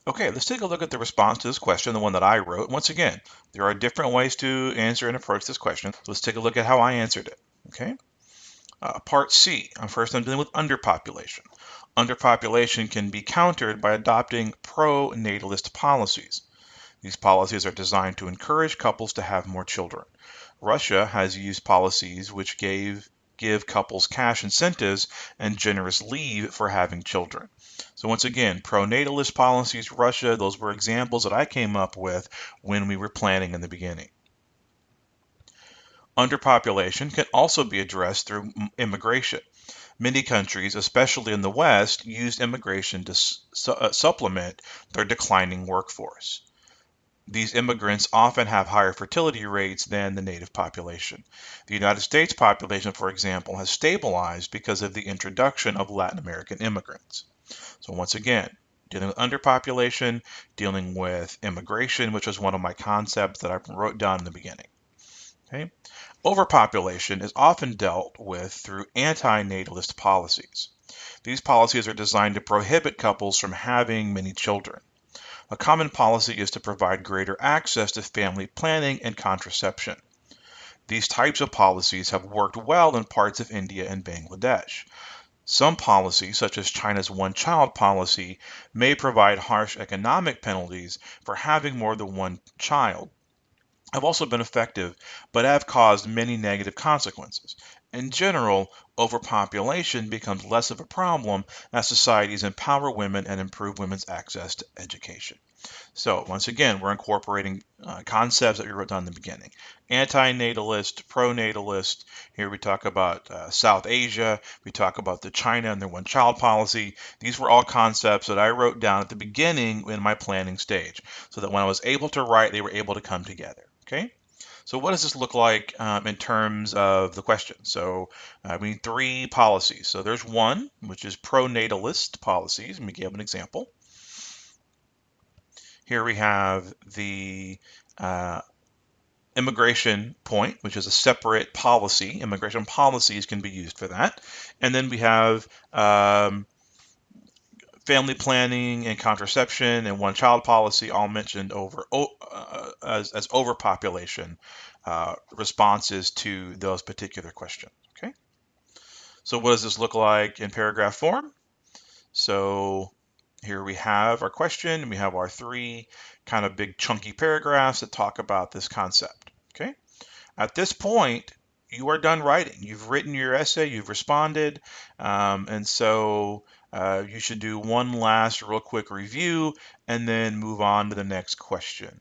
Okay, let's take a look at the response to this question, the one that I wrote. Once again, there are different ways to answer and approach this question. So let's take a look at how I answered it. Okay, part C. First, I'm dealing with underpopulation. Underpopulation can be countered by adopting pro-natalist policies. These policies are designed to encourage couples to have more children. Russia has used policies which give couples cash incentives and generous leave for having children. So once again, pro-natalist policies, Russia, those were examples that I came up with when we were planning in the beginning. Underpopulation can also be addressed through immigration. Many countries, especially in the West, used immigration to supplement their declining workforce. These immigrants often have higher fertility rates than the native population. The United States population, for example, has stabilized because of the introduction of Latin American immigrants. So once again, dealing with underpopulation, dealing with immigration, which was one of my concepts that I wrote down in the beginning. Okay? Overpopulation is often dealt with through anti-natalist policies. These policies are designed to prohibit couples from having many children. A common policy is to provide greater access to family planning and contraception. These types of policies have worked well in parts of India and Bangladesh. Some policies, such as China's one-child policy, may provide harsh economic penalties for having more than one child, have also been effective, but have caused many negative consequences. In general, overpopulation becomes less of a problem as societies empower women and improve women's access to education. So once again, we're incorporating concepts that we wrote down in the beginning. Anti-natalist, pro-natalist. Here we talk about South Asia. We talk about the China and their one-child policy. These were all concepts that I wrote down at the beginning in my planning stage, so that when I was able to write, they were able to come together. Okay. So what does this look like in terms of the question? So we need three policies. So there's one, which is pro-natalist policies. Let me give an example. Here we have the uh, immigration point, which is a separate policy. Immigration policies can be used for that. And then we have family planning and contraception and one-child policy, all mentioned as overpopulation responses to those particular questions. Okay. So what does this look like in paragraph form? So here we have our question, and we have our three kind of big chunky paragraphs that talk about this concept. Okay. At this point, you are done writing. You've written your essay, you've responded, and so you should do one last real quick review and then move on to the next question.